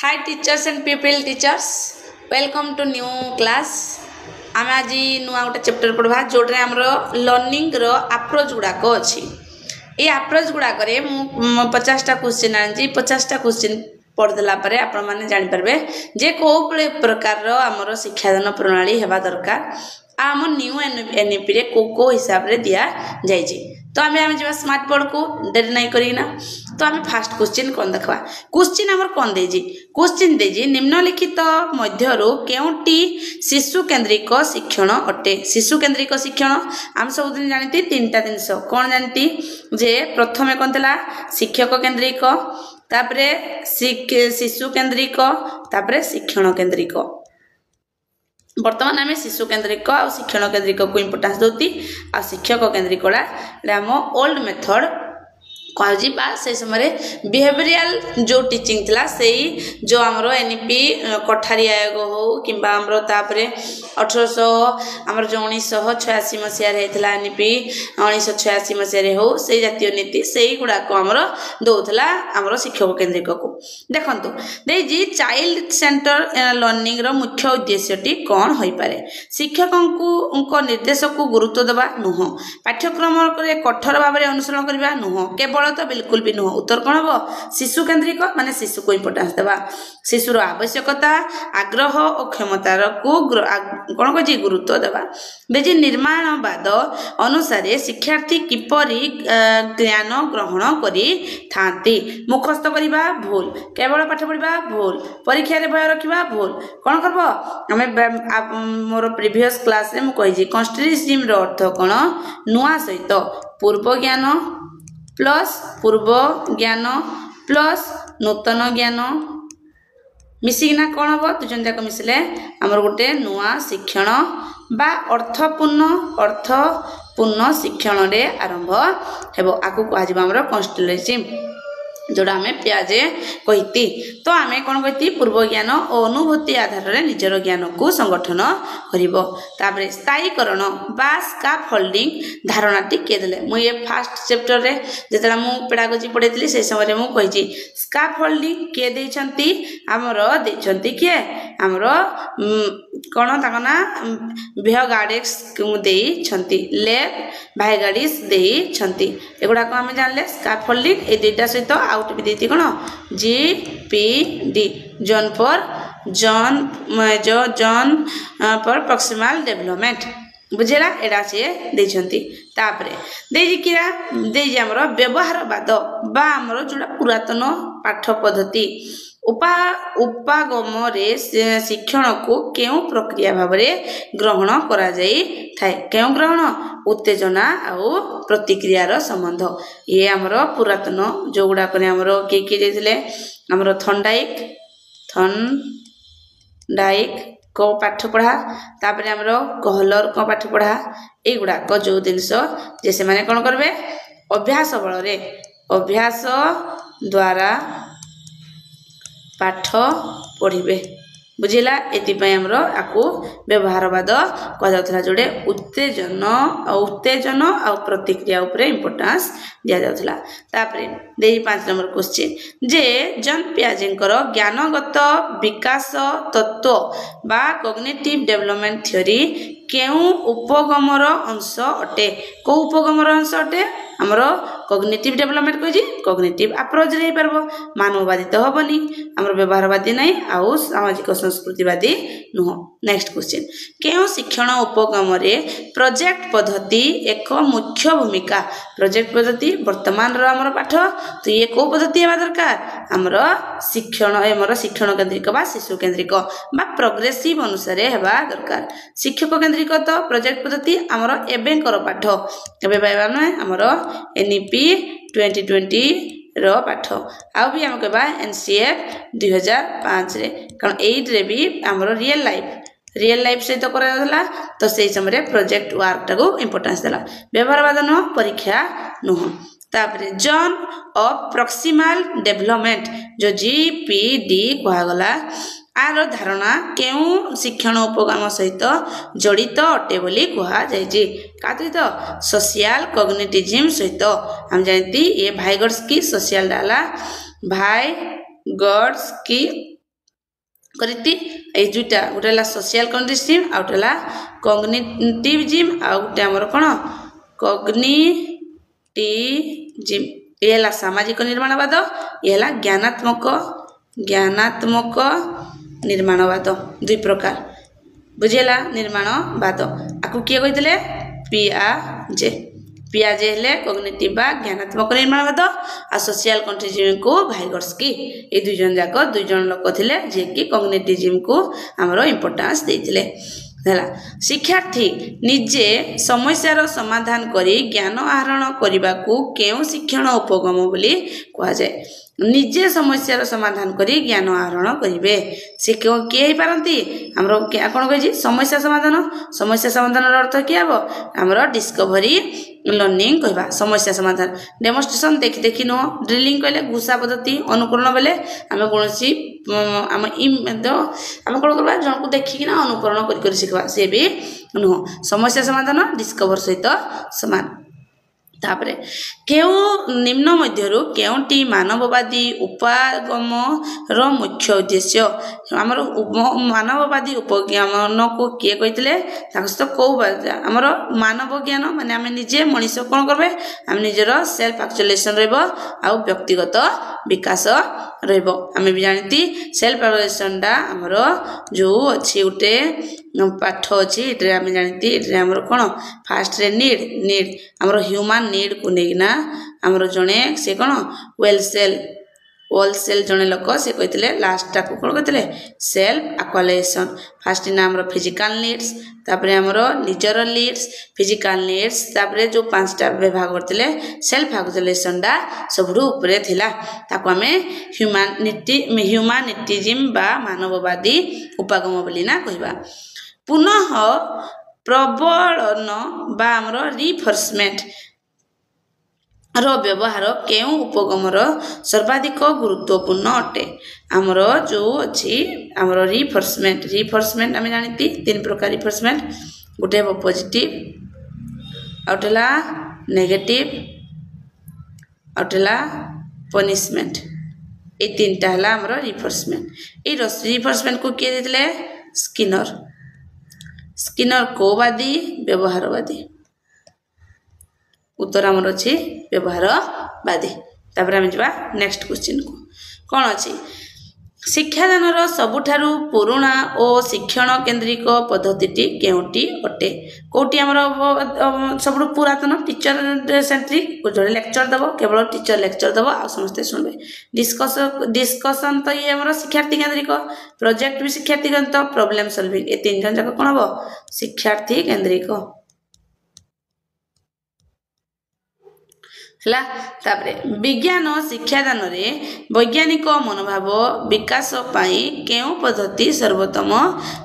Hi teachers and pupil teachers, welcome to new class. आम आज नुआ गोटे चैप्टर पढ़वा जोटे आमर लर्निंग रो अप्रोच गुड़ाक अच्छी ये अप्रोच गुड़ाक 50टा क्वेश्चन आनी 50टा क्वेश्चन पढ़देला आपण मैंने जानीपारे जे कौ प्रकार आमर शिक्षादान प्रणाली हेबा दरकार आम न्यू एनईपी रे को हिसाब रे दिया जाइए। तो आम जा स्मार्ट बोर्ड को डेरी नहीं करीना। तो आम फास्ट क्वेश्चन कौन देखा क्वेश्चन आमर कौन देजी क्वेश्चन देजी निम्नलिखित मध्यरु केउटी शिशु केन्द्रिक शिक्षण अटे। शिशु केन्द्रिक शिक्षण आम सब दिन जानती तीनटा जिनस कौन जानती जे प्रथमे कौन थला शिक्षक केन्द्रिक तापरे शिशु केन्द्रिक तापरे शिक्षण केन्द्रिक। वर्तमान आम शिशु केन्द्रिक आ शिक्षण केन्द्रिक को इम्पोर्टान्स दौती आ शिक्षक केन्द्रिक आम ओल्ड मेथड कह से समय बिहेवियरल जो टीचिंग थला से जो आमर एनईपी कठारी आयोग हो कि 1800 आमर जो 1986 मसीह एनईपी 1986 मसीह हो से जातीय नीति से गुड़ाक आमर दौला आमर शिक्षक केन्द्रिक को देखु देजी चाइल्ड सेंटर लर्निंग रो मुख्य उद्देश्यटी कौन हो पारे। शिक्षक निर्देश को गुरुत्व देवा नुह पाठ्यक्रम कठोर भाव में अनुसरण करवा नुह केवल तो बिल्कुल भी नुह। उत्तर कौन हम शिशु केन्द्रिक माने शिशु को इम्पोर्टान्स देवा शिशुर आवश्यकता आग्रह और क्षमतार को कौन कह गुरुत्व देवा। बेजी निर्माणवाद अनुसार शिक्षार्थी किपरि ज्ञान ग्रहण करी थांती मुखस्त करवा भूल केवल पाठ पढ़ा भूल परीक्षा रे भय रखा भूल कौन करब आम मोर प्रीवियस क्लास रे मु कही कन्स्ट्रिजिम रो अर्थ कौन नुआ सहित पूर्व ज्ञान प्लस पूर्व ज्ञान प्लस नूतन ज्ञान मिसिकिना कौन हम दुजन जाक मिसले आमर गोटे नुआ शिक्षण बा अर्थपूर्ण शिक्षण रे आरंभ हेबो आकु कहजिबा हमर कन्स्ट्रिजिम जोड़ा आम प्याजे कहती। तो आम कौन कहती पूर्व ज्ञान और अनुभूति आधार रे निजर ज्ञान को संगठन करें स्थायीकरण बा स्काफोल्डिंग धारणाटी किए देले मुझे फास्ट चैप्टर रे जेतला मु पेडागोजी पढ़ाई से समय मु कही स्काफोल्डिंग किए देइछंती आमर देइछंती किए आमर कौन ताको ना भेगाडेक्स देइछंती लेब भाइगाडिस देइछंती एगुडा को आम जानले स्काफोल्डिंग ए दुईटा सहित आउट भी देती कौन GPD John for proximal development बुझेला एडा से देइछंती। तापरे देजी किरा देजी हमर व्यवहारवाद बा हमर जोड़ा पुरातन पाठ पद्धति उपागम रे शिक्षण को केउ प्रक्रिया भाव रे ग्रहण करा जाई थाए केउ ग्रहण उत्तेजना आउ प्रतिक्रियार संबंध ये हमर पुरातन जो गुडा कने हमर के देथिले हमर थंडाइक को पाठ पढ़ा तापरे हमर कहलर को पाठ पढ़ा ए गुडा को जो जिनस जे से माने कोन करबे अभ्यास बल रे अभ्यास द्वारा पाठ पढ़े बुझेला एतिपय हमरो आकु व्यवहारवाद कह जाउथला जोडे उत्तेजन आ प्रतिक्रिया उपरे इंपोर्टेंस दिया जाउथला। तापरे देई 5 नंबर क्वेश्चन जे जॉन पियाजेंकर ज्ञानगत विकास तत्व बा कॉग्निटिव डेवलपमेंट थ्योरी केउ उपगमर अंश अटे को उपगमर अंश अटे हमर कॉग्निटिव डेवलपमेंट कहि कॉग्निटिव अप्रोच रे परबो मानववादी तो हबनी हमर व्यवहारवादी नै आउ सामाजिक संस्कृतिवादी नुह। नेक्स्ट क्वेश्चन केउ शिक्षण उपगम रे प्रोजेक्ट पद्धति एक मुख्य भूमिका प्रोजेक्ट पद्धति वर्तमान रो हमर पाठ तो ये को पद्धति हेबा दरकार हमर शिक्षण केन्द्रिक बा शिशु केन्द्रिक बा प्रोग्रेसिव अनुसार हेबा दरकार। शिक्षक केन्द्रिक तो प्रोजेक्ट पद्धति हमर एबेकर पाठ एबे पाइबा नै हमर एनईपी 2020 रो पाठ आ भी हम कहबा एनसीएफ 2005 रे कारण 8 रे भी हमर रियल लाइफ से तो करा तो से समय प्रोजेक्ट वर्क टाको इंपोर्टेंस देला व्यवहारवाद न परीक्षा नुह। तापरे जॉन ऑफ प्रॉक्सिमल डेवलपमेंट जो जीपीडी कहगला आर धारणा केउ शिक्षण उपगम सहित जड़ित अटे बोली कहा जायछि का सहित सोशल कॉग्निटिज्म सहित हम जानती ये भाइगर्स की सोशल डाला भाइगर्स की करती ए दुईटा गोटे है सोशल कग्निटिव आउ गोटे है कग्निटिविज्म आउ गोटे आमर कौन कग्निटिविज्म ये है सामाजिक निर्माणवाद ये है ज्ञानात्मक निर्माणवाद दुई प्रकार बुझेला निर्माणवाद आपको किए कहते पियाजे हेले कग्निटिव बा ज्ञानात्मक निर्माणवाद आ सोशल कग्निटिविज्म को भाइगर्स्की ये दुई जन जाक दुई जन लोक थिले जे कि कग्निटिविज्म को हमरो इंपोर्टेंस देथिले हला शिक्षार्थी निजे समस्यार समाधान करी ज्ञान आहरण करने को केउ शिक्षण उपगम बोली कहा जाए निजे समस्यार समाधान करी ज्ञान आहरण करेंगे से किए ही पारती आमर कौन कही समस्या समाधान अर्थ किए हम आमर डिस्कवरी लर्निंग कहवा समस्या समाधान डेमोन्स्ट्रेशन देखी देखी नुह ड्रिलिंग कहले घुसा पद्धति अनुकरण बेले आम कौन आम कौन करवा जन को देखिकी अनुकरण कर शिखा सी भी नुह समस्या समाधान डिस्कवर सहित समान तापरे केउ निम्न मध्यरु केउटी मानववादी उपागम रो मुख्य उद्देश्य हमर मानववादी उपज्ञान को किए कहते कौ आमर मानव ज्ञान माने आम निजे मनीष कौन करबे आम निजर सेल्फ एक्चुअलाइजेशन रहबो आ व्यक्तिगत विकास रहबो आम भी जानती सेल्फ एक्चुअलाइजेशन डा हमर जो अछि उटे पाठ अच्छी ये आम जानती ये आमर कौन फास्ट रे नीड आमर ह्यूमन नीड को लेकिना आमर जड़े से कौन वेल सेल जड़े लोक से कहते लास्ट को कौन कहते सेल्फ एक्चुअलाइजेशन फास्ट ना आमर फिजिकल नीड्स तापरे आमर निजर नीड्स फिजिकल नीड्स तापरे जो 5टा विभाग करते सेल्फ एक्चुअलाइजेशन डा सबुठु उपरे थिला ताको आमे ह्यूमानिटिज्म बा मानववादी उपागम बोली ना कहबा पुनः प्रबलन बा आमर रिफोर्समेंट रो व्यवहार केउ उपगमर सर्वाधिक गुरुत्वपूर्ण अटे आमर जो अच्छी आमर रिफोर्समेंट आम जानती 3 प्रकार रिफोर्समेंट गोटे हम पॉजिटिव आउटेला नेगेटिव आउटेला पनिशमेंट ये 3टा है आमर रिफोर्समेंट ये रिफोर्समेंट को किए देते स्किनर कोवादी व्यवहारवादी उत्तर आमर अच्छी व्यवहारवादी तापर आम जा नेक्स्ट क्वेश्चन को कौन अच्छी शिक्षादानर सबुठारु पुराणा और शिक्षण केन्द्रिक पद्धति केउटी अटे कौटी आमर सब पुरातन टीचर सेंट्रिक जो लेक्चर दब केवल टीचर लेक्चर दब आ समस्ते सुनबे डिस्कसन तो ये आमर शिक्षार्थी केन्द्रिक प्रोजेक्ट भी शिक्षार्थी केन्द्रिक प्रॉब्लम सॉल्विंग ये 3 जन जाक कौन हम शिक्षार्थी केन्द्रिक हला तापरे विज्ञान शिक्षादान रे वैज्ञानिक मनोभाव विकास पाई केउ पद्धति सर्वोत्तम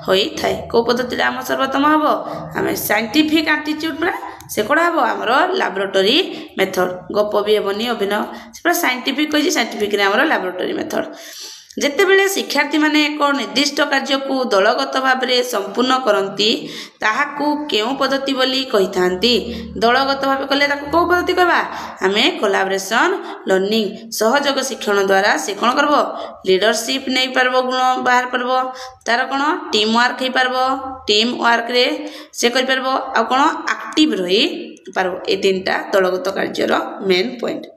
होई थाए को पद्धति आम सर्वोत्तम हबो आमे साइंटिफिक एटीट्यूड पूरा से कोडा हबो हमरो लैबोरेटरी मेथड गप भी हेबनी अभिनय से पूरा साइंटिफिक कहि साइंटिफिक रे हमरो लैबोरेटरी मेथड जेते बेले शिक्षार्थी माने एक निर्दिष्ट कार्य को दलगत भाव में संपूर्ण करती ताहाकू केउ पद्धति बोली कही थांती दलगत भाव कले ताकू को पद्धति कहबा आमे कोलैबोरेशन लर्निंग सहयोग शिक्षण द्वारा से कोन करबो लीडरशिप नै परबो गुण बाहर परबो तार कोन टीम वर्क हे परबो टीम वर्क रे से कर परबो आ कोन एक्टिव रही परबो ए 3टा दलगत कार्यर मेन पॉइंट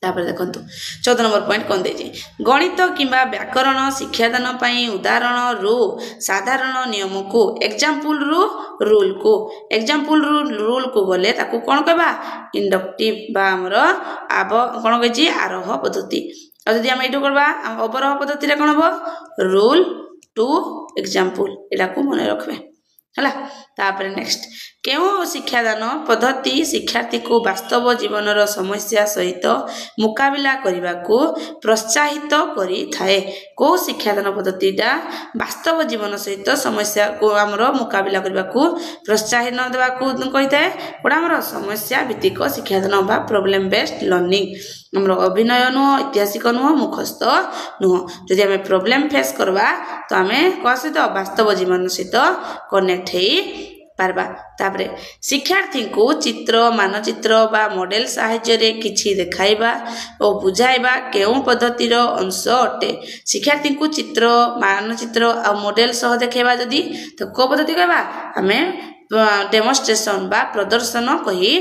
तापर देखंतु 14 नंबर पॉइंट कौन देजी गणित किंबा व्याकरण शिक्षादान पाई उदाहरण रु साधारण नियम को एग्जांपल रु रूल को एग्जांपल रूल को गले ताकू कोन कहबा इंडक्टिव बा हमर आब कोन कहजी आरोह पद्धति आ जदी हम एटू करबा अवरोह पद्धति रे कोन हो रूल टू एग्जांपल एटा को मन रखबे हला तापर नेक्स्ट केउ शिक्षादान पद्धति शिक्षार्थी को वास्तव जीवन रो समस्या सहित मुकाबिला करने को प्रोत्साहित करी थाए को शिक्षादान पद्धतिटा वास्तव जीवन सहित समस्या को हमरो मुकाबिला करने को प्रोत्साहन देवा को कही थाए कोडा हमरो समस्या भित्तिक शिक्षादान बा प्रॉब्लम बेस्ड लर्निंग हमरो अभिनय नुह ऐतिहासिक नुह मुखस्थ नुह जदि आम प्रॉब्लम फेस करवा तो आम क्या सहित वास्तव जीवन सहित कनेक्ट पारबा। तापरे शिक्षार्थी को चित्र मानचित्र बा मॉडल सहाय्य किछि देखाइबा और बुझाइबा केउ पद्धतिर अंश अटे। शिक्षार्थी को चित्र मानचित्र और मॉडल सह देखाइबा जदी तो को पद्धति कहबा आमे डेमोन्स्ट्रेशन बा प्रदर्शन कहि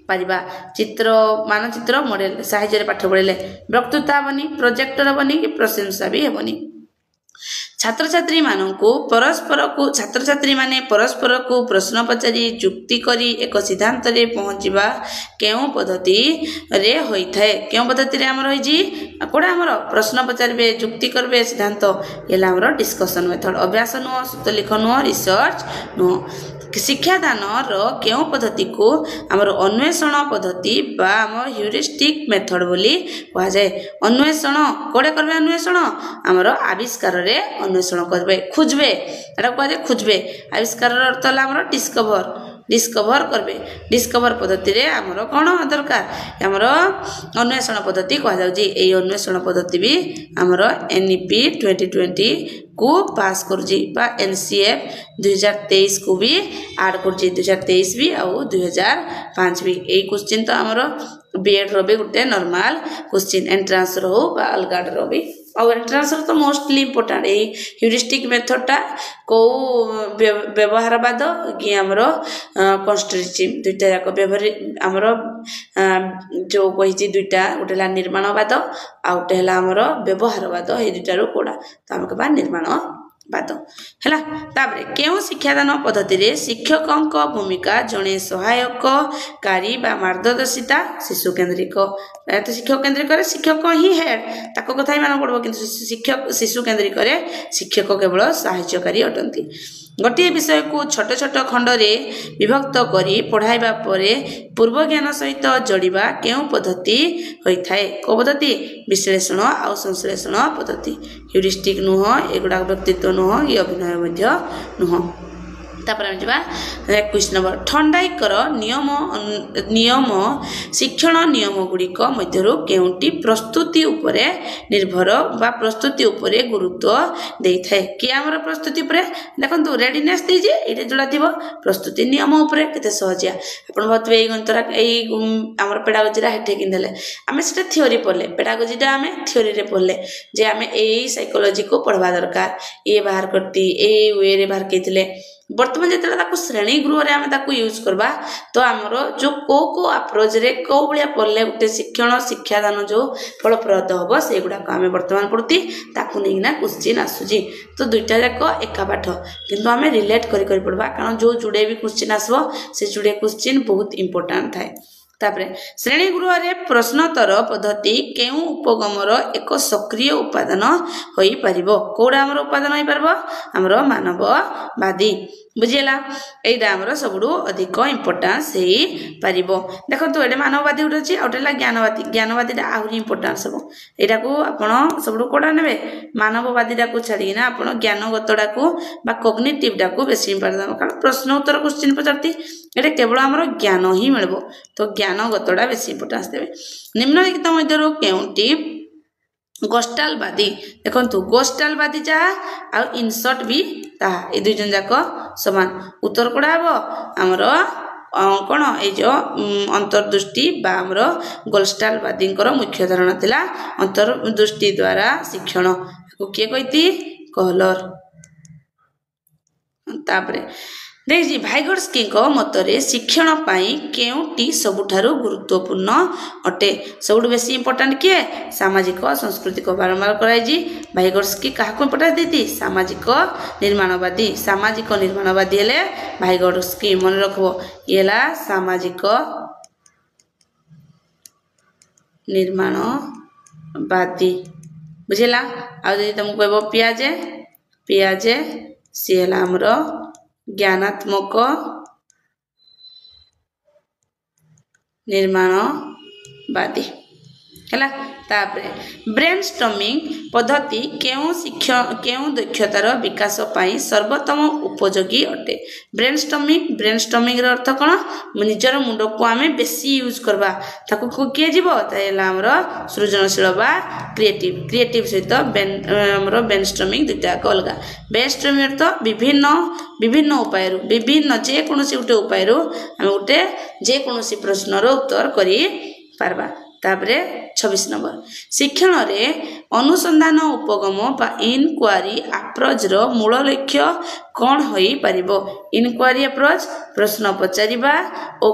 पारिबा। चित्र मानचित्र मॉडल सहाय्य पाठ पढ़ले वक्तृता हेबनी प्रोजेक्टर हेबनी कि प्रशंसा भी हेबनी। छात्र छात्री माने परस्पर को प्रश्न पचारि जुक्ति करी एक सिद्धांत रे पहुँचवा केउ पद्धति रे होई थाए। केउ पद्धति रे हमर होई जी कोडा हमर प्रश्न पचारबे जुक्ति करबे सिद्धांत एला हमर डिस्कशन मेथड अभ्यास नो सूत्र लिख नो रिसर्च नो। शिक्षादान रो केउ पद्धति को हमर अन्वेषण पद्धति बा हमर ह्यूरिस्टिक मेथड बोली कहा जाए। अन्वेषण कोडे करबे अन्वेषण हमर आविष्कार रे अन्वेषण करबे खोजबे एटा कह जाए खोजबे। आविष्कार अर्थ होला हमर डिस्कवर करबे। डिस्कवर पद्धति रे हमर कोन दरकार हमर अन्वेषण पद्धति कहा जाउजी। एई अन्वेषण पद्धति भी हमर एनईपी 2020 को पास करजी बा एनसीएफ 2023 को भी ऐड करजी 2023 भी और 2005 भी। एई क्वेश्चन तो हमर बीएड रो भी गुटे नॉर्मल क्वेश्चन एंट्रेंस रो बा अलगाड रो भी और एंट्रेंस तो मोस्टली इंपोर्टेंट एई ह्यूरिस्टिक मेथड टा को व्यवहारवाद कि हमरो कंस्ट्रक्टिव दुईटा जाक व्यवहार हमरो जो कहिची दुईटा गोटेला निर्माणवाद आ गोटेला हमरो व्यवहारवाद ए दुईटा रो कोडा तो हमके बा निर्माणवाद हैला। ताबरे केउ शिक्षादान पद्धति रे शिक्षकन को भूमिका जणे सहायककारी बा मार्गदर्शिता शिशु केंद्रिक तो शिक्षक केंद्रिक रे शिक्षक ही हेड ताको कथा ही मान पड़बो किंतु शिक्षक शिशु केंद्रिक रे शिक्षक केवल सहाय्यकारी अटंती। गोटे विषय को छोट छोट खंड रे विभक्त करी पढ़ाइबा परे पूर्व ज्ञान सहित जोड़िबा केउ पद्धति होई थाए। को पद्धति विश्लेषण और संश्लेषण पद्धति। ह्यूरिस्टिक नुह एगुडा व्यक्तित्व नुह ये अभिनय मध्य नुह। तापर हम जबा 21 नंबर ठंडाईकर नियम शिक्षण नियम गुड़िक मध्यरु केउंटी प्रस्तुति उपरे निर्भर बा प्रस्तुति उपरे गुरुत्व देई थाए। कि हमर प्रस्तुति उपरे देखंतु रेडीनेस दे जे एटे जोड़ा थिबो प्रस्तुति नियम उपरे केते सहजिया आपण भतबे एई गंतरा एई हमर पेडागोजी रा हेठे किनदेले आमे सेटा थ्योरी पढले पेडागोजी टा आमे थ्योरी रे पढले जे आमे एई साइकोलॉजी को पढवा दरकार ए बाहर करती ए वे रे बाहर केतिले बर्तमान जेतला ताकू श्रेणी गृह रे आमे ताकू यूज करबा तो हमरो जो को अप्रोच रे को बलिया पढले उते शिक्षण शिक्षादान जो फलप्रद होबो सेगुडा को आमे वर्तमान पढती ताकू नेना क्वेश्चन आसुजी तो दुईटा जाको एका पाठ किंतु आमे रिलेट करी पढबा कारण जो जुडे भी क्वेश्चन आसबो से जुडे क्वेश्चन बहुत इंपोर्टेंट थाए। तापरे श्रेणी गृह रे प्रश्नोत्तर पद्धति केउ उपगमर एक सक्रिय उपादान होई परिबो। कोडा हमर उपादान होई परबो हमर मानववादी बुझिला एटा हमर सबडू अधिक इंपोर्टेंस हेई परिबो। देखंतु एडे मानववादी उठे अछि औटेला ज्ञानवादी टा आहुरी इंपोर्टेंस हो एटा को आपण सबडू कोडा नेबे मानववादी टा को छाडी ना आपण ज्ञानगतडा को बा कॉग्निटिव टा को बेसी इंपोर्टेंस कारण प्रश्न उत्तर क्वेश्चन पचारती एटा केवल हमर ज्ञान ही मिलबो तो ज्ञानगतडा बेसी इंपोर्टेंस देबे। निम्नलिखित मध्यरु केउंटी गोस्टालवादी देखंतु गोस्टालवादी जा आ इनसर्ट भी ता ए दुई जन जाक समान उत्तर कोडा हबो हमर कोन ए जो अंतर्दृष्टि बा हमर गोस्टालवादी मुख्य धारणा थिला अंतर्दृष्टि द्वारा शिक्षण को के कहिती कहलर। तापरे देख जी भाइगोड्स्की मतरे शिक्षण पाई केउटी सबुठारु गुरुत्वपूर्ण अटे सबुठ बेसी इंपोर्टेंट किए सामाजिक सांस्कृतिक बारंबार कराई जी भाइगोड्स्की काहाको इंपोर्टेंस देती सामाजिक निर्माणवादी हेले भाइगोड्स्की मन रखबो येला सामाजिक निर्माणवादी बुझिला आ जदि तुमको कहबो पियाजे सी हेला हमरो ज्ञानात्मक निर्माणवादी है तापरे ब्रेनस्टॉर्मिंग पद्धति केउं दक्षतार विकास पाई सर्वोत्तम उपयोगी अटे। ब्रेनस्टॉर्मिंग रो अर्थ कौन निजर मुंड को आमे बेसी यूज करबा ताको किए जीवो ताइला हमरो सृजनशील बा क्रिएटिव सहित हमरो ब्रेनस्टॉर्मिंग दुटा अलगा। ब्रेनस्टॉर्मिंग अर्थ विभिन्न उपाय विभिन्न जे कोनोसी उटे उपाय हम उटे जे कोनोसी प्रश्न रो उत्तर करी पारबा। तापरे 26 नंबर शिक्षण रे अनुसंधान उपगम बा इनक्वारी अप्रोच रो मूल लक्ष्य कौन होई परिबो। इनक्वारी अप्रोच प्रश्न पचारिबा और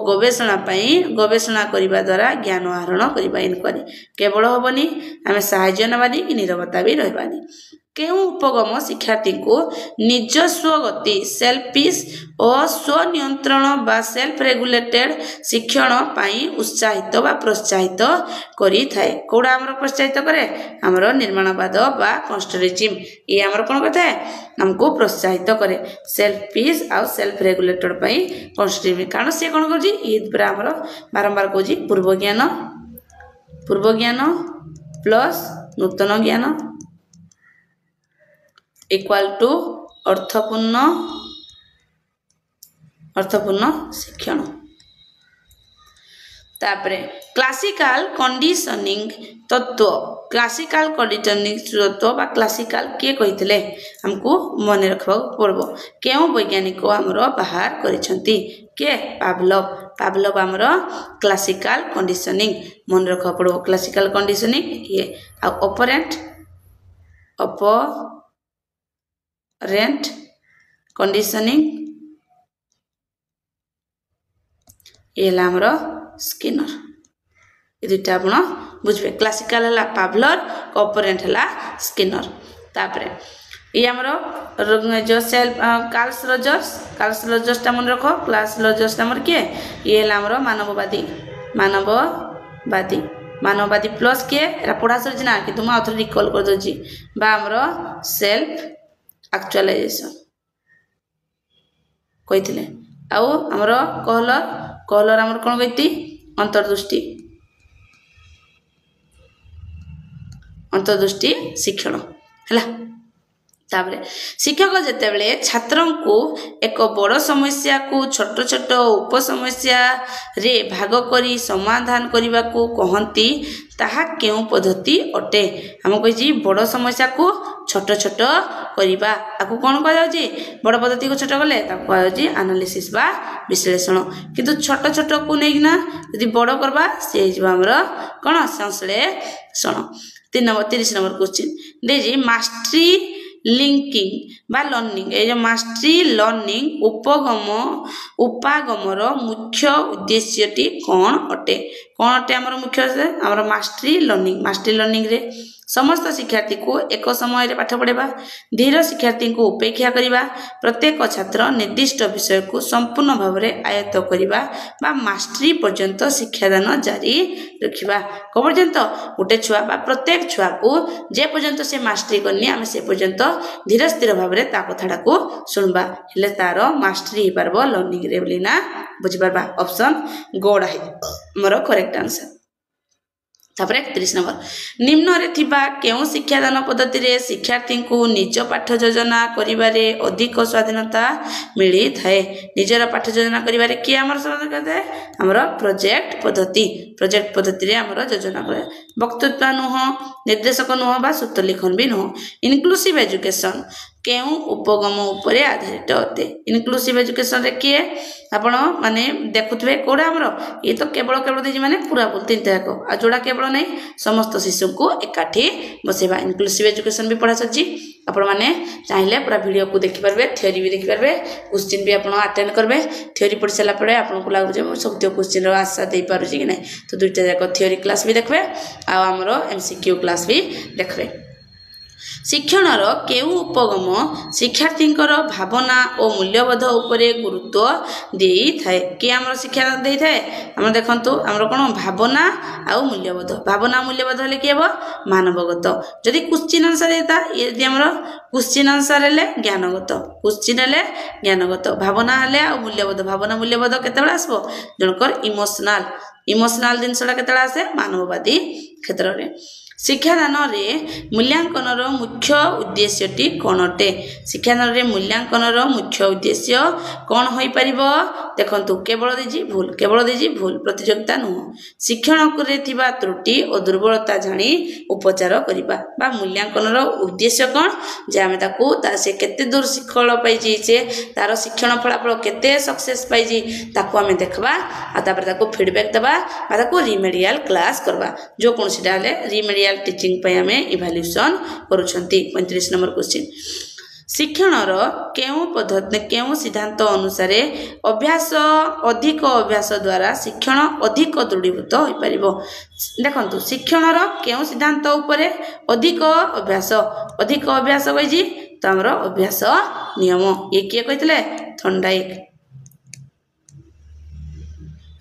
गवेषणा करिबा द्वारा ज्ञान आहरण करिबा। इनक्वारी केवल होबनी आमे सहाय्य नबानी कि निरवता भी रहबानी। केउ उपगम शिक्षार्थी को निजस्व गति सेल्फिश और स्वनियंत्रण बा सेल्फ रेगुलेटेड शिक्षण पाई उत्साहित बा प्रोत्साहित करी थाए। कोडा हमरो प्रोत्साहित करे हमरो निर्माणवाद बा कन्स्ट्रक्टिविज्म ये हमरो कोन कहता है हमको प्रोत्साहित करे सेल्फिश और सेल्फ रेगुलेटेड पाई कन्स्ट्रक्टिविज्म कारण से कोन करजी ई पूरा हमरो बारंबार कहजी पूर्व ज्ञान प्लस नूतन ज्ञान इक्वल टू अर्थपूर्ण शिक्षण। तापरे क्लासिकल कंडीशनिंग तत्व बा क्लासिकल किए कहितले हमको मन रखबा पड़बो। केउ वैज्ञानिक हमरो बाहर करिसंती के पावलोव हमरो क्लासिकल कंडीशनिंग मन रखबा पड़बो। क्लासिकल कंडीशनिंग ये ऑपरेंट कंडीशनिंग ये हमरो स्किनर ये दुटा आपण बुझबे। क्लासिकल हला पावलर ऑपरेंट हला स्किनर। तापरे ये हमरो जो सेल्फ कार्ल रोजर्स ता मन रखो। कार्ल रोजर्स हमर के ये हला हमरो मानववादी प्लस के एरा पढ़ा सरजना कि तुम आथर रिकॉल कर दोजी बा हमरो सेल्फ एक्चुअलाइजेशन कहितले। आउ हमरो कहलर हमर कोन कहिती अंतर्दृष्टि शिक्षण हैला। ताबरे शिक्षक जेतेबेले छात्रों को एक बड़ समस्या को छोट छोट उपसमस्या रे भाग करी समाधान करने को कहती ताहा केउ पद्धति अटे। हम कही बड़ समस्या को छोट छोट करवा आपको कौन कहुच्छे बड़ पद्धति को छोट कले कहुच्छे एनालिसिस बा विश्लेषण। किंतु छोट छोट को लेकिना यदि बड़ करवा सी आमर कौन संश्लेषण। 30 नंबर क्वेश्चन दे मास्टरी लिंकिंग बा लर्निंग ये जो मास्टरी लर्निंग उपागमर मुख्य उद्देश्यटी कौन अटे आमर मुख्य आमर मास्टरी लर्निंग रे समस्त शिक्षार्थी को एक समय रे पाठ पढ़ेबा धीर शिक्षार्थी को उपेक्षा करिबा प्रत्येक छात्र निर्दिष्ट विषय को संपूर्ण भाव में आयत्त करिबा बा मास्टरी पर्यंत शिक्षादान जारी रखिबा। को पर्यंत गोटे छुआ बा प्रत्येक छुआ को जे पर्यंत से मास्टरी करनी आमे से पर्यंत धीर स्थिर भाव में ता कथाटा को सुनबा हेले तार मास्टरी हो पारबो लर्निंग रे बोली ना बुझि पारबा। ऑप्शन गोड है मोर करेक्ट आंसर। तापर 31 नंबर निम्न रे थिबा केउ शिक्षादान पद्धति रे शिक्षार्थी को निज पाठ योजना करिबारे अधिक स्वाधीनता मिली थाए। निजर पाठ योजना करिबारे कि हमर समझ कहते हमर प्रोजेक्ट पद्धति रे हमर योजना करे वक्तृत्व नुह निर्देशक नुह बा सूत्र लिखन भी नुह। इनक्लूसिव एजुकेशन केउ उपगम उपरे आधारित अटे। इनक्लूसिव एजुकेशन रे किए आपण माने देखुथबे कोडा हमरो ये तो केवल देजी माने पूरा बोल तीन तरह को आ जोड़ा केवल नहीं समस्त शिशु को एकाठी बसेबा। इनक्लूसिव एजुकेशन भी पढ़ा सच्ची आपण माने चाहिले पूरा वीडियो को देखि परबे थ्योरी भी देखि परबे क्वेश्चन भी आपण अटेंड करबे। थ्योरी पढ़ साला पड़े आपण को लागु जे सब क्वेश्चन रो आशा दे पारु छी कि नहीं तो दुईटा जाक थ्योरी क्लास भी देखबे आ हमरो एमसीक्यू क्लास भी देखबे। शिक्षणर केउ उपगम शिक्षार्थींकर भावना और मूल्यबोध उपरे गुरुत्व देई थाए कि हमर शिक्षा देई थाए हम देखंतु हमर कोन भावना आ मूल्यबोध मूल्यबोध हले कि हेबो मानवगत। जदि क्वेश्चन आंसर देता यदि हमर क्वेश्चन आंसर हेले ज्ञानगत क्वेश्चन हेले ज्ञानगत भावना हेले आ मूल्यबोध भावना मूल्यबोध केतेबेले आसबो जनकर इमोशनाल जिनसटा केतेबेले आसे मानववादी क्षेत्र रे शिक्षादान रे मूल्यांकन मुख्य उद्देश्यटी कौन अटे शिक्षादान रे मूल्यांकन मुख्य उद्देश्य कौन हो पारिबो देखंतु केवल देजी भूल प्रतियोगिता नुह शिक्षण करे थिबा त्रुटि और दुर्बलता जानी उपचार करिबा बा मूल्यांकन उद्देश्य कौन जे आमे ताकू ता से केते दूर शिक्षण पाइजी से तार शिक्षण फलाफल केते सक्सेस पाइजी ताकू आमे देखबा आ तापर ताकू फीडबैक देबा आ ताकू रिमेडियल क्लास करबा जो कोन सिटा ले रिमेडियल टीचिंग पे आमे इवैल्यूएशन करूछंती 35 नंबर क्वेश्चन शिक्षणर केउ पद्धति केउ सिद्धांत अनुसार अधिक अभ्यास द्वारा शिक्षण अधिक दृढ़ीभूत हो पारिबो देखंतु शिक्षणर केउ सिद्धांत उपरे अधिक अभ्यास कहिजी त हमर अभ्यास नियम ये किए कहितले थंडाइक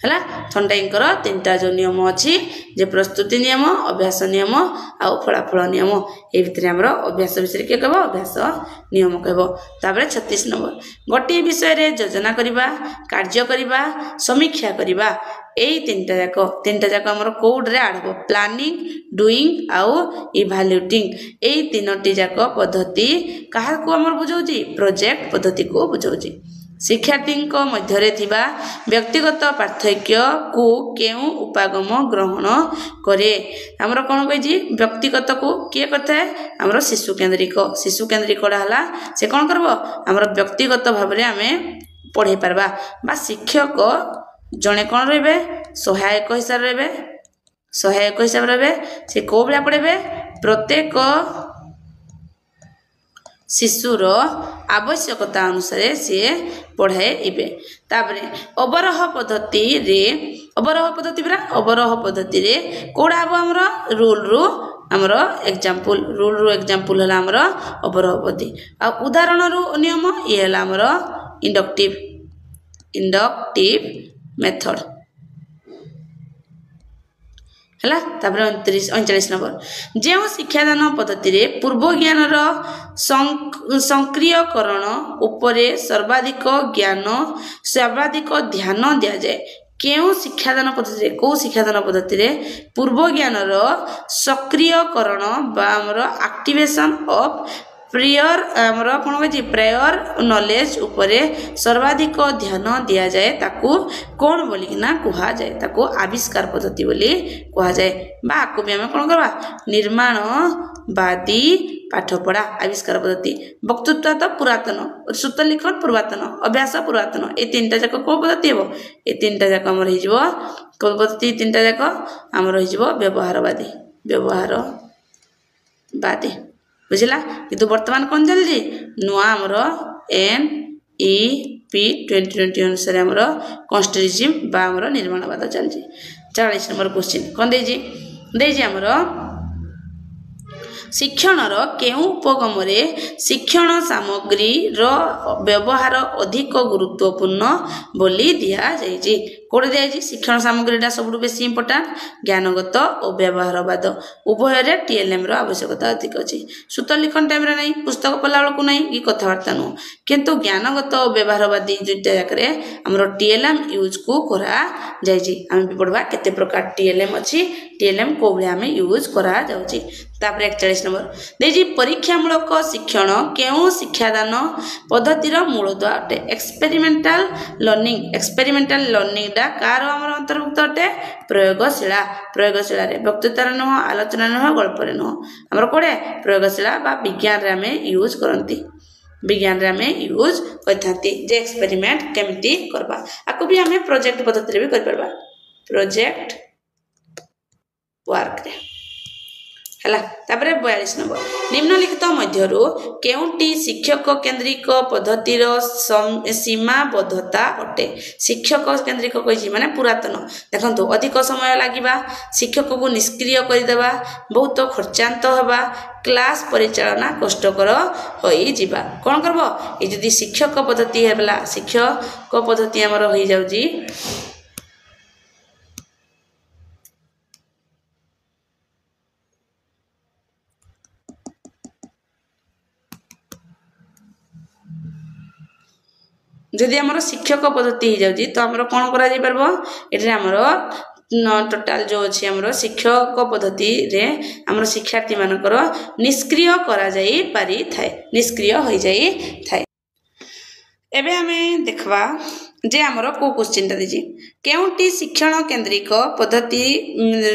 है थंडाइंकर 3टा जो नियम अच्छी जे प्रस्तुति नियम अभ्यास नियम आउ फलाफल नियम ये भितर आमर अभ्यास विषय किए कह अभ्यास नियम कह 36 नंबर गोटे विषय रे योजना करबा कार्य करबा समीक्षा करबा एई तीनटा जाक हमर कोड रे आड हो प्लानिंग डूइंग आउ इवैल्यूएटिंग एई तीनोटी जाक पद्धति कहा को हमर बुझौची प्रोजेक्ट पद्धति को बुझौची शिक्षार्थी मध्य थिबा व्यक्तिगत पार्थक्य को केउ उपागम ग्रहण करे हमर कोन कहि व्यक्तिगत को किए करता है हमर शिशु केंद्रिक हला से कोन करबो हमर व्यक्तिगत भाव रे हमें पढ़े परबा बा शिक्षक जने कोन रहबे सहायक हिसाब रहबे से को बला पढ़ेबे प्रत्येक शिशुर आवश्यकता अनुसार सी पढ़ाइबे तापरे अवरोह पद्धति रे कोड़ा हम हमरा रूल रु हमर एग्जांपल हला हमर अवरोह पद्धति आ उदाहरण रु नियम ये हला हमर इंडक्टिव मेथड है तापर 39 नंबर जो शिक्षादान पद्धति रे पूर्व ज्ञान सक्रियकरण उपरे सर्वाधिक ध्यान दिया जाए केउ शिक्षादान पद्धति रे पूर्व ज्ञान सक्रियकरण बा हमर एक्टिवेशन ऑफ प्रायर नॉलेज उपरे सर्वाधिक ध्यान दिया जाए ताकू कौन बोली ना कहा जाए ताकू आविष्कार पद्धति बोली कहा जाए बा आकु भी हमें कौन करबा निर्माणवादी पाठपढ़ा आविष्कार पद्धति वक्तृत्व तो पुरातन सूत्र लिखन पुरातन अभ्यास पुरातन ये 3टा जाक को पद्धति हेबो ये 3टा जाक हमर हिजबो को पद्धति 3टा जाक हमर हिजबो व्यवहारवादी बुझला किंतु वर्तमान कौन चलछि नुआ हमर NEP 2020 अनुसार हमर कॉन्स्टिट्यूटिव बा हमर निर्माणवाद चलछि 40 नंबर क्वेश्चन कौन देछि हमर शिक्षणर केउ उपगम रे शिक्षण सामग्री रो व्यवहार अधिक गुरुत्वपूर्ण बोली दिया जाइछि कोड दिया शिक्षण सामग्रीटा सबुठ बेसी इंपोर्टेंट ज्ञानगत और व्यवहारवाद उभय रे TLM रो आवश्यकता अधिक अछि सूत्र लिखन टाइम रे नहीं पुस्तक पढ़ला बेलू नहीं कि कथबार्ता नु किंतु ज्ञानगत और व्यवहारवादी दुईटा जाकरे हमरो TLM यूज को करा जाइछि हम भी पढ़बा केते प्रकार TLM अछि TLM को भले हमें यूज करा जाउछि तापर 41 नंबर देजी परीक्षामूलक शिक्षण केउ शिक्षादान पद्धतिर मूलदुआ अटे एक्सपेरिमेंटल लर्निंग डा कार हमर अंतर्भुक्त अटे प्रयोगशाला रे वक्तृता रे न आलोचना न गल्प रे न हमर कोडे प्रयोगशाला बा विज्ञान रे हमें यूज करथांती जे एक्सपेरिमेंट केमिति करबा आकु भी हमें प्रोजेक्ट पद्धति रे भी कर परबा प्रोजेक्ट वर्क रे हला तापरे 42 नंबर निम्नलिखित मध्यरु केउटी शिक्षक केंद्रिक पद्धतिर सीमाबद्धता अटे शिक्षक केंद्रिक कहि माने पुरातन देखंतु अधिक समय लागिबा शिक्षक को निष्क्रिय कर देबा बहुत खर्चांत होबा क्लास परिचालना कष्टकर होई जिबा कोन करबो ए जदी शिक्षक पद्धति हेबला शिक्षक पद्धति हमर होई जाउजी जदि आमर शिक्षक पद्धति हो जाउची तो आमर कोन करा जाई परबो एठी आमर टोटाल जो अच्छी आमर शिक्षक पद्धति रे आमर शिक्षार्थी मानकर निष्क्रिय करा जाई पारि थाए निष्क्रिय हो जाई थाए। एबे हमें देखबा जे आमर को क्वेश्चन ता दिजी केउटी शिक्षण केंद्रिक पद्धति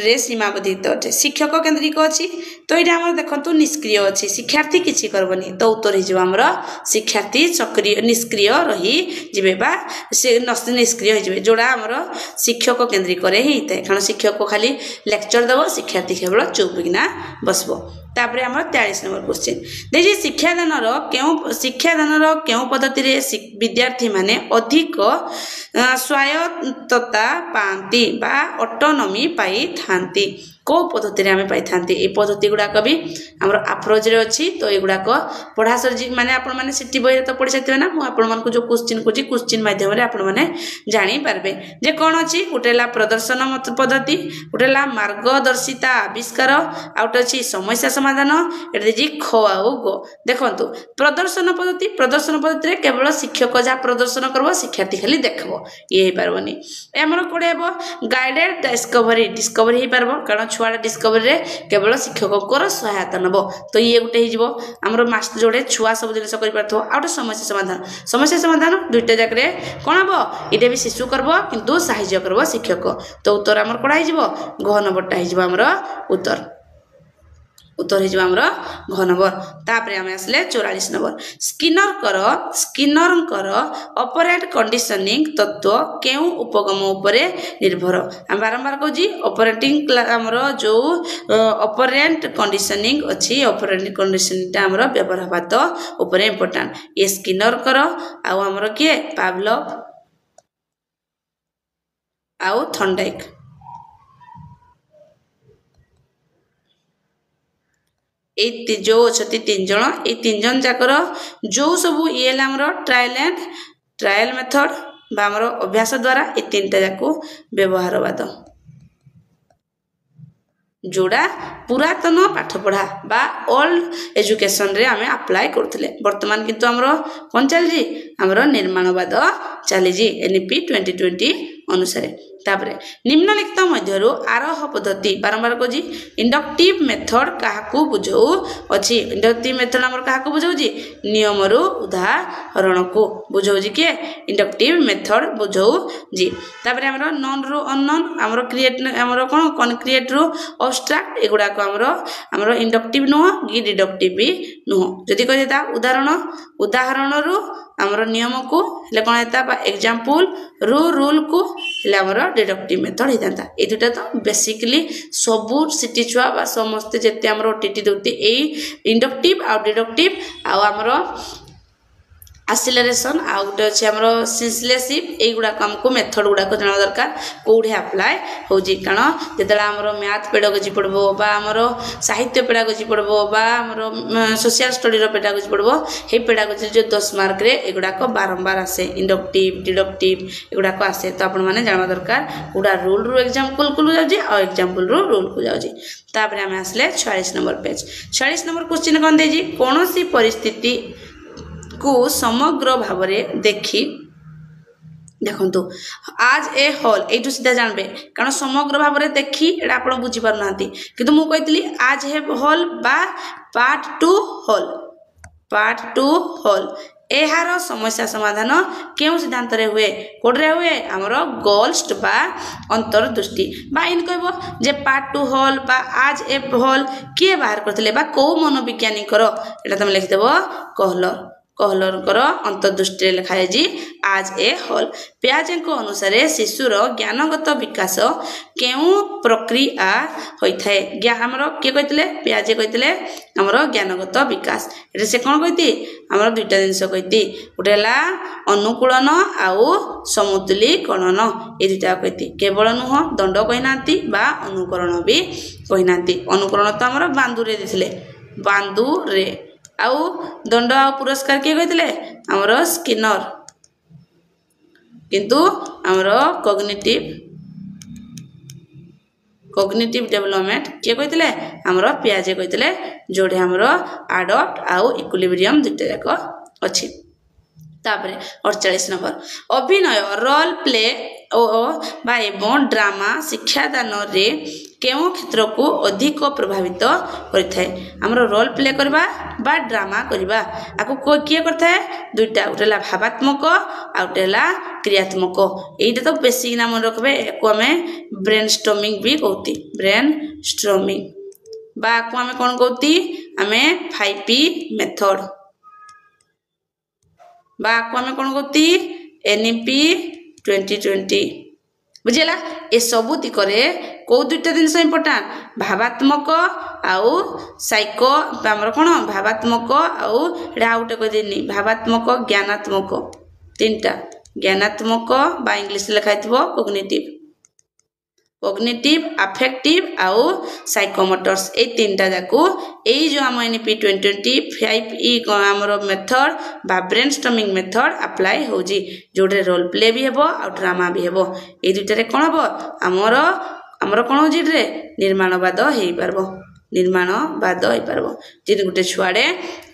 रे सीमाबद्धित अटे शिक्षक केंद्रिक अछि तो एटा हमर देखंतु निष्क्रिय अछि शिक्षार्थी किछि करबनी तो उत्तर हि जो हमर शिक्षार्थी सक्रिय निष्क्रिय रही जिबे बा से निष्क्रिय हो जिबे जोड़ा हमर शिक्षक केंद्रिक रे हि थाए कारण शिक्षक को खाली लेक्चर देबो शिक्षार्थी केवल चुप किना बसबो। तापरे हमर 43 नंबर क्वेश्चन देखि शिक्षादान रो केउ पद्धति रे विद्यार्थी माने अधिक स्वायत्तता पाती बा ऑटोनॉमी पाई थांती को पद्धति रे हमें पाई थांती ए पद्धति गुडा कभी हमर अप्रोच रे अछि तो ए गुडा को पढ़ा सर माने आपण माने सिटी बय तो पढ़ि सकते ना मु आपण मन को जो क्वेश्चन कोची क्वेश्चन माध्यम रे आपण माने जानि पारबे जे कोन अछि उटेला प्रदर्शन मत पद्धति उटेला मार्गदर्शिता आविष्कार आउट अछि समस्या समाधान एटे जी खवाओ गो देखंतु प्रदर्शन पद्धति रे केवल शिक्षक जा प्रदर्शन करबो शिक्षार्थी खाली देखबो ये हे पारबनी ए हमर कोडे हेबो गाइडेड डिस्कवरी हे पारबो कारण छुआ डिस्कवरी रे केवल शिक्षक को सहायता नबो तो ये गुटे ही जीवो हमर मास्टर जोड़े छुआ सब जिनिस करि परथो आउट समस्या समाधान दुईटा जाक रे कोन हबो इटे भी शिशु करबो किंतु सहायता करबो शिक्षक तो उत्तर हमर कोडा ही जीवो घ नंबरटा ही जीवो हमर उत्तर हो आमर घ नंबर। तापरे आमे आसले 44 नंबर स्किनर ऑपरेट कंडीशनिंग तत्व केउ उपगम उपरे निर्भर हम बारंबार कहूँ ऑपरेटिंग आमर जो ऑपरेंट कंडीशनिंग अच्छी ऑपरेटिंग कंडीशनिंग आमर व्यवहार हवा तो उपरे इम्पोर्टेंट ये स्किनर आउ आमर किए पावलोव आउ थॉर्नडाइक जो अच्छी 3 जन ये 3 जन जाकर जो सब ये ट्रायल मेथड बामर अभ्यास द्वारा ये 3टा जाको व्यवहारवाद जोड़ा पुरातन पाठपढ़ा बा ओल्ड एजुकेशन रे आमे अप्लाई करथिले वर्तमान किंतु हमरो कोन चलजी हमरो निर्माणवाद चलीजी एनईपी 2020 अनुसार। तापरे निम्नलिखित मध्यरु आरोह पद्धति बारंबार कोजी इंडक्टिव मेथड काहाकू बुझौ अछि इंडक्टिव मेथड हमर काहाकू बुझौ जी नियम रु उदाहरण को बुझौ जी के इंडक्टिव मेथड बुझौ जी। तापरे हमर नॉन रु अननोन हमर क्रिएट हमर कोन कॉन्क्रीट रु अब्स्ट्रैक्ट एगुडा को हमर इंडक्टिव नो गी डिडक्टिव भी नो जदी कहता उदाहरण रु हमर नियम को ले कोन हेता बा एग्जांपल रूल को ले हमर डिडक्टिव मेथड हितांता ए दुटा तो बेसिकली सबु सिटी छुआ बा समस्त जेते हमर टीटी दोती ए इंडक्टिव आ डिडक्टिव आ हमर एक्सीलरेशन आ गोटे अच्छे हमर सिंसलेसिव ए गुडा को हमको मेथड गुडा को जाना दरकार कोठे अप्लाई हो जी कारण जेतला हमर मैथ पेडागोजी पढबो बा हमर साहित्य पेडागोजी पढबो बा हमर सोशल स्टडी रो पेडागोजी पढबो हे पेडागोजी जो 10 मार्क रे ए गुडा को बारंबार आसे इंडक्टिव डिडक्टिव ए गुडा को आसे तो आपण माने जाना दरकार गुडा रूल रो एग्जांपल को जाउजी आ एग्जांपल रो रूल को जाउजी। तापर हम आसले 46 नंबर पेज 46 नंबर क्वेश्चन कोन देजी कोनोसी परिस्थिति को समग्र भावरे देखी देखंतु आज ए हॉल एटू सीधा जानबे कारण समग्र भावरे देखी एटा आपण बुझी पार नांती किंतु मु कहितली आज हे हॉल बा पार्ट 2 हॉल एहार समस्या समाधान केउ सिद्धांत रे हुए कोडरे हुए हमरो गोल्स्ट बा अंतर्दृष्टि बा इन कहबो जे पार्ट 2 हॉल बा आज ए हॉल के बाहर करथिले बा को मनोविज्ञानी करो एटा तुम लिख देबो कहलर करो अंतर्दृष्टि लिखा है जी आज ए हॉल प्याजे को अनुसार शिशुर ज्ञानगत विकास केउ प्रक्रिया होइथाय ज्ञान हमरो के कहितले प्याजे कहितले हमरो ज्ञानगत विकास एटा से कोन कहिती हमरो दुईटा जिंस कहिती उठेला अनुकूलन आउ समतुलीकरण ए दुईटा कहिती केवल नुह दंड कहिनांती बा अनुकरण भी कहिनांती अनुकरण तो हमरो बांदू रे दिथिले बांदू रे आउ दंड आ पुरस्कार के कहितले हमरो स्किनर किंतु हमरो कॉग्निटिव डेवलपमेंट के कहितले हमरो प्याजे कहितले जोडे हमरो अडॉप्ट आउ इक्विलिब्रियम दुटे जाक अछि। तापर 48 नंबर अभिनय रोल प्ले बा एवं ड्रामा शिक्षादान रे केउं क्षेत्र को अधिक प्रभावित करथाय हमरो रोल प्ले करबा बा ड्रामा करबा आको किए करथाय दुईटा उठेला भावात्मक आउटेला क्रियात्मक एटा तो बेसिक नाम रखबे एको हमें ब्रेन स्टॉर्मिंग भी कहती ब्रेन स्टॉर्मिंग बा को हमें कोन कहती हमें 5P मेथड बा को हमें कोन कहती NEP 2020 बुझेला ए सबु दिकरे को दुईटा जिनस इंपोर्टेंट भावात्मक आउ साइको हमर कोन भावात्मक आउ एडा आउटे को देनी भावात्मक ज्ञानात्मक तीनटा ज्ञानात्मक बा इंग्लिश लिखाइतबो कॉग्निटिव अफेक्टिव आउ साइकोमोटर्स ए तीनटा जाकू ए जो हम NEP 2020 5E हमर मेथड बा ब्रेनस्टॉर्मिंग मेथड अप्लाई होजी जोडे रोल प्ले भी हेबो आ ड्रामा भी हेबो ए दुइटारे कोन हेबो हमर कोन होजी रे निर्माणवाद हेई परबो निर्माणवाद हेई परबो जे गुटे छुआडे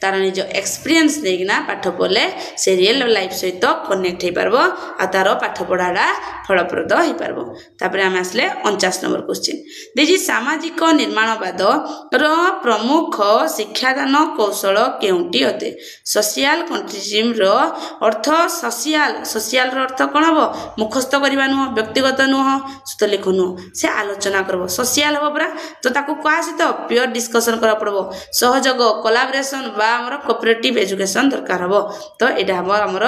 तार निज एक्सपीरियंस देगिना पाठ पढले से रियल लाइफ सहित कनेक्ट हेई परबो आ तार पाठ पढाडा फलप्रद हेई परबो तापर हम आसले 49 नंबर क्वेश्चन देजी सामाजिक निर्माणवाद रो प्रमुख शिक्षादान कौशल केउंटी होते सोशल कंट्रीजिम रो अर्थ सोशल रो अर्थ कोन हबो मुखस्थ करबा नु व्यक्तिगत नु सुत लिख नु से आलोचना करबो सोशल हबो परा तो ताकू कासी तो प्योर डिस्कशन करा पड़बो सहयोग कोलैबोरेशन बा हमर कोऑपरेटिव एजुकेशन दरकार हबो तो एडा हमर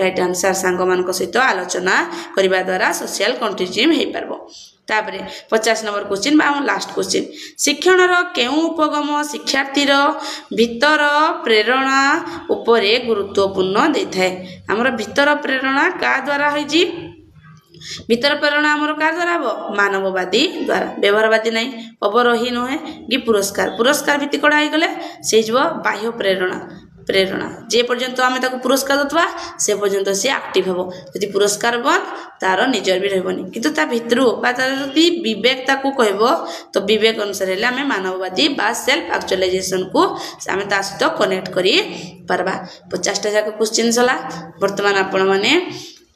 राइट आंसर सांग मानक सहित आलोचना करिबा द्वारा सोशल कंट्रीजिम हेई परबो तापरे 50 नंबर क्वेश्चन बा लास्ट क्वेश्चन शिक्षण रो केउ उपगम शिक्षार्थी रो भीतर प्रेरणा उपरे गुरुत्वपूर्ण देथाय हमर भीतर प्रेरणा का द्वारा होई भीतर प्रेरणा हमर कार द्वारा हबो मानववादी द्वारा व्यवहारवादी नहीं अवरोही नुहे कि पुरस्कार भित्तिक आई गले से जब बाह्य प्रेरणा जे पर्यंत आमे ताको पुरस्कार दतवा से पर्यंत से एक्टिव हबो यदि पुरस्कार बन तार निजर भी रहबनी किंतु ता भितरु बा तार यदि विवेक ताको कहबो तो विवेक अनुसार हेले आमे मानववादी बा सेल्फ एक्चुअलाइजेशन को आमे ता सहित कनेक्ट करी परबा 50 टा जाक क्वेश्चन सला वर्तमान आपण माने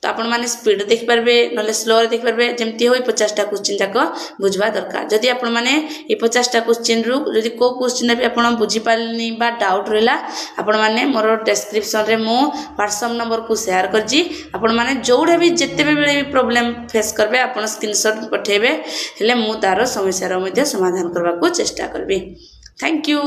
तो आपण माने स्पीड देख परबे नले स्लो देख परबे जेमती होई 50 टा क्वेश्चन जाक बुझबा दरकार जदि आपण माने ए 50 टा क्वेश्चन रु जदि को क्वेश्चन भी आपण बुझी पालनी बा डाउट रहला आपण माने मोर डिस्क्रिप्शन रे मो WhatsApp नंबर को शेयर करजी आपण माने जोडे भी जत्ते बेले भी प्रॉब्लम फेस करबे आपण स्क्रीनशॉट पठेबे हेले मु तारो समस्या रो मध्ये समाधान करबा को चेष्टा करबी थैंक यू।